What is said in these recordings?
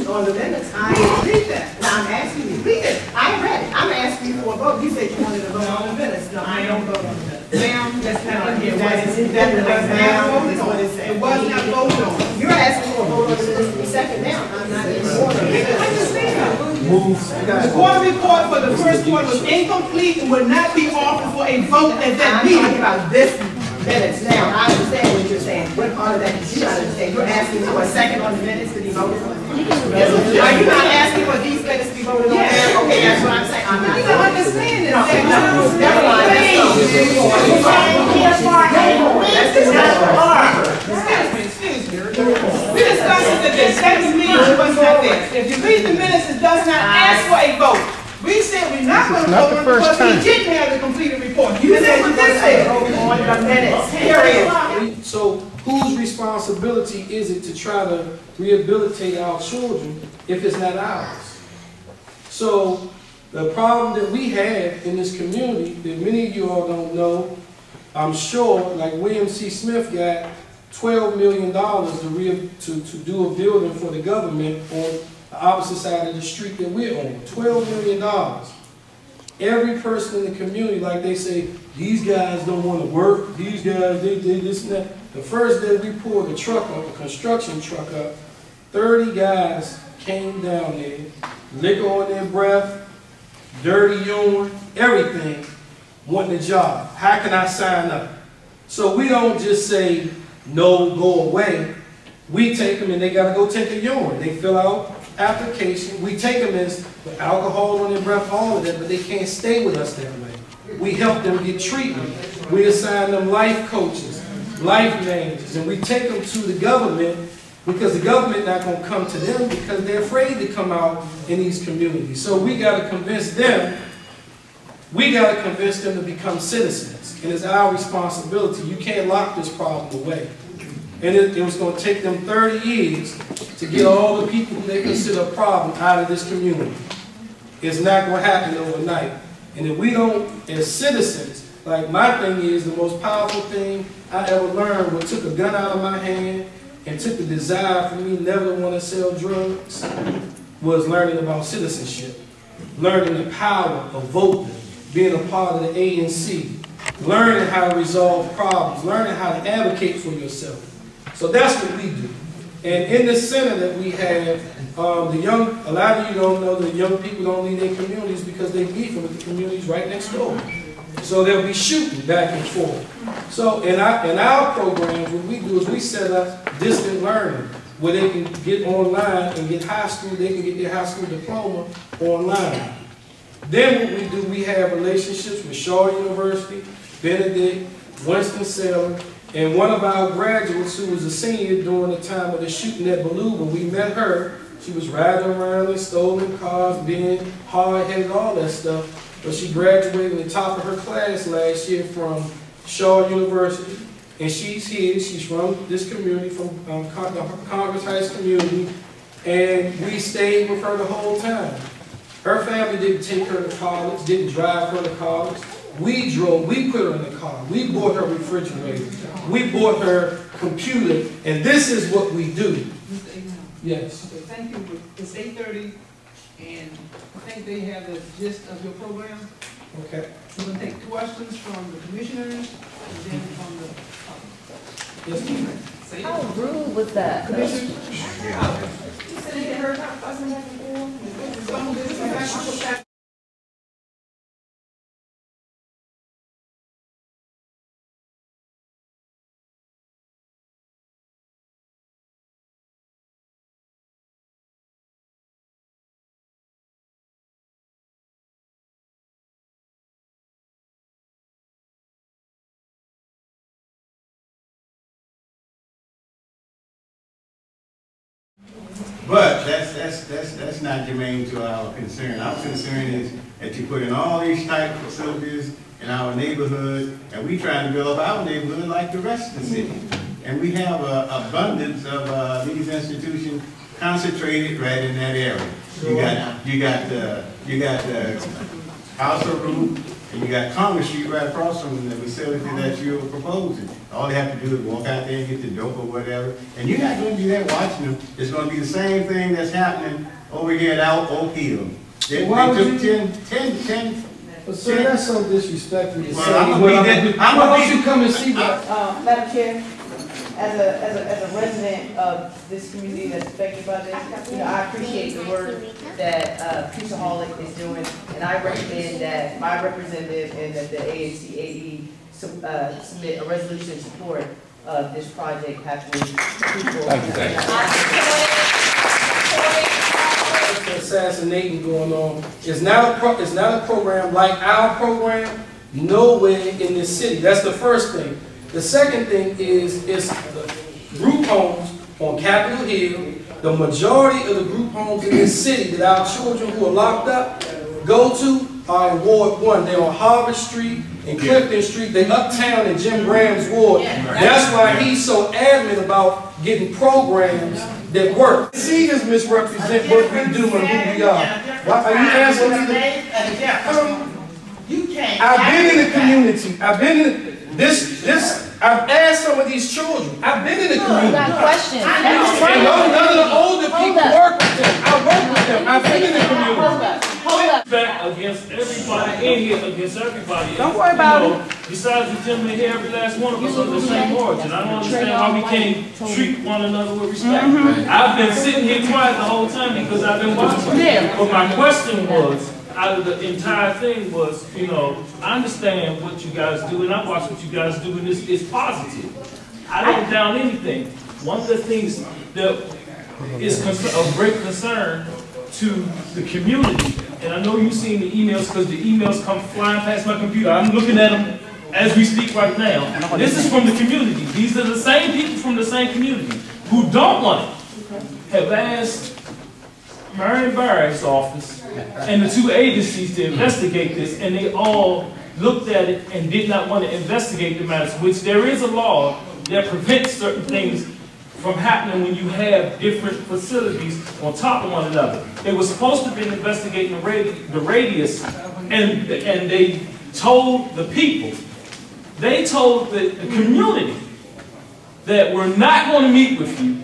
on the minutes. I read that. Now I'm asking you, read it. I read it. I'm asking you for a vote. You said you wanted to vote on the minutes. No, I don't vote on the minutes. Ma'am, that's not here. That is what it said. It was not voted on. You're asking for a vote on the minutes to be second down. I'm not in order. I understand. The quarter report for the first quarter was incomplete and would not be offered for a vote at that meeting. I'm talking about this minutes now. I understand what you're saying. What part of that did you not understand? You're asking for a second on the minutes to be voted on. Are you not asking for these minutes to be voted on? Yes. Okay, that's what I'm saying. I'm not. You don't understand it. No, never mind. Excuse me. We discussed that the second meeting was not there. If you read the minutes, it does not ask for a vote. We said we're not going to vote on it because we didn't have the completed report. You said what this said. On the minutes, period. So whose responsibility is it to try to rehabilitate our children if it's not ours? So the problem that we have in this community that many of you all don't know, I'm sure, like William C. Smith got $12 million to do a building for the government on the opposite side of the street that we're on. $12 million. Every person in the community, like they say, these guys don't want to work, these guys, they this and that. The first day we pulled a truck up, a construction truck up, 30 guys came down there, liquor on their breath, dirty urine, everything, wanting a job. How can I sign up? So we don't just say, no, go away. We take them and they got to go take a urine. They fill out application. We take them as with alcohol on their breath, all of that, but they can't stay with us that way. We help them get treatment. We assign them life coaches, life managers, and we take them to the government because the government not going to come to them because they're afraid to come out in these communities. So we got to convince them. We got to convince them to become citizens, and it's our responsibility. You can't lock this problem away. And it was going to take them 30 years to get all the people who they consider a problem out of this community. It's not going to happen overnight. And if we don't, as citizens, like my thing is, the most powerful thing I ever learned was took a gun out of my hand and took the desire for me never to want to sell drugs was learning about citizenship, learning the power of voting, being a part of the ANC, learning how to resolve problems, learning how to advocate for yourself. So that's what we do. And in the center that we have, a lot of you don't know that young people don't leave their communities because they beefing with the communities right next door. So they'll be shooting back and forth. So in our programs, what we do is we set up distant learning where they can get online and get high school, they can get their high school diploma online. Then what we do, we have relationships with Shaw University, Benedict, Winston-Salem, and one of our graduates who was a senior during the time of the shooting at Ballou, when we met her, she was riding around in stolen cars, being hard-headed, all that stuff. But she graduated in the top of her class last year from Shaw University. And she's here, she's from this community, from Congress Heights community. And we stayed with her the whole time. Her family didn't take her to college, didn't drive her to college. We drove, we put her in the car, we bought her refrigerator, we bought her computer, and this is what we do. Yes. Okay, thank you. It's 8:30, and I think they have the gist of your program. Okay. We're going to take questions from the commissioners and then from the Yes, ma'am. How rude was that? commissioners. You said you heard about fussing back and forth? But that's not germane to our concern. Our concern is that you put in all these type of facilities in our neighborhood, and we try to build up our neighborhood like the rest of the city. And we have an abundance of these institutions concentrated right in that area. You got the House of Root, and you got Congress Street right across from the facility that you're proposing. All they have to do is walk out there and get the dope or whatever, and you're not gonna be there watching them. It's gonna be the same thing that's happening over here at Oak Hill. They took 10. But sir, that's so disrespectful to say. I'm Why gonna don't you come and see what? Madam Chair, as a resident of this community that's affected by this, I appreciate the work that Peaceaholic is doing, and I recommend that my representative and that the ANC AE submit a resolution in support of this project happening. Assassinating going on. It's not a program like our program nowhere in this city. That's the first thing. The second thing is it's the group homes on Capitol Hill. The majority of the group homes in this city that our children who are locked up go to are in Ward 1. They're on Harvard Street and Clifton Street. They're uptown in Jim Graham's ward. That's why he's so adamant about getting programs that work. See this misrepresent what we do and who we are. Why are you asking me to I've been in the community. I've been in I've asked some of these children. I've been in the community. Got questions. And none of the older people work with them. I work with them. I've been in the community. Hold up. Back against everybody in here, against everybody. Don't worry about it. Besides the gentleman here, every last one of us under the same origin. I don't understand why we can't treat one another with respect. I've been sitting here quiet the whole time because I've been watching. But my question was, out of the entire thing was, I understand what you guys do, and I watch what you guys do, and it's positive. I don't down anything. One of the things that is of great concern to the community, and I know you've seen the emails because the emails come flying past my computer. I'm looking at them as we speak right now. This is from the community. These are the same people from the same community who don't want it, have asked Marion Barry's office and the two agencies to investigate this, and they all looked at it and did not want to investigate the matters, which there is a law that prevents certain things from happening when you have different facilities on top of one another. They were supposed to have been investigating the radius, and they told the people, they told the community that we're not going to meet with you.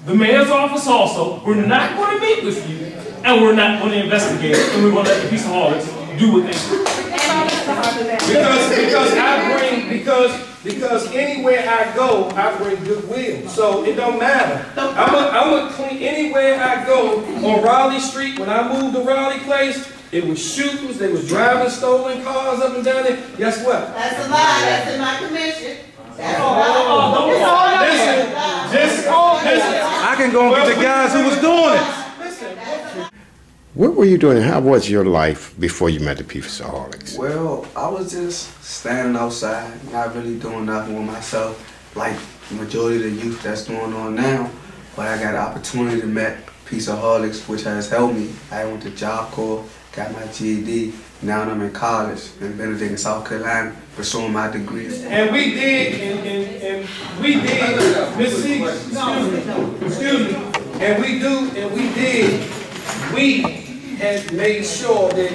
The mayor's office also, we're not going to meet with you, and we're not going to investigate it, and we're going to let the Peaceaholics do what they do. Because anywhere I go, I bring goodwill. So it don't matter. I'm a clean anywhere I go on Raleigh Street. When I moved to Raleigh Place, it was shootings. They was driving stolen cars up and down there. Guess what? That's a lie. That's in my commission. That's all. Listen. I can go and get the guys who was doing it. What were you doing? How was your life before you met the Peaceaholics? Well, I was just standing outside, not really doing nothing with myself, like the majority of the youth that's going on now. But I got an opportunity to meet Peaceaholics, which has helped me. I went to Job Corps, got my GED. Now I'm in college in Benedict, South Carolina, pursuing my degree. And we did, Miss C, excuse me, we had made sure that,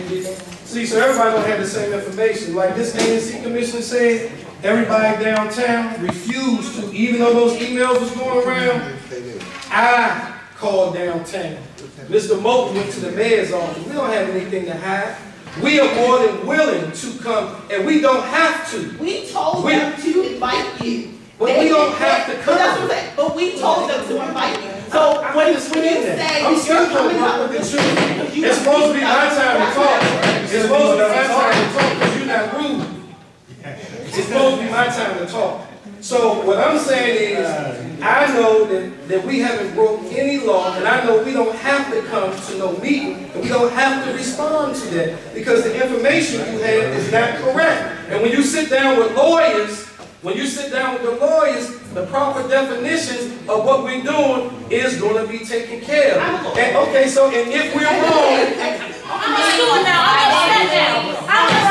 so everybody don't have the same information. Like this ANC commission said, everybody downtown refused to, even though those emails was going around, I called downtown. Mr. Moulton went to the mayor's office. We don't have anything to hide. We are more than willing to come, and we don't have to. We told them to invite you. But we don't have to come. But we told them to invite you. So when you say I'm still coming up with the truth. It's supposed to be my time to talk. It's supposed to be my time to talk because you're not rude. It's supposed to be my time to talk. So what I'm saying is, I know that we haven't broke any law, and I know we don't have to come to no meeting, and we don't have to respond to that, because the information you have is not correct. And when you sit down with lawyers, the proper definitions of what we're doing is going to be taken care of. And okay, so and if we're wrong, I'm doing now. I'm upset now.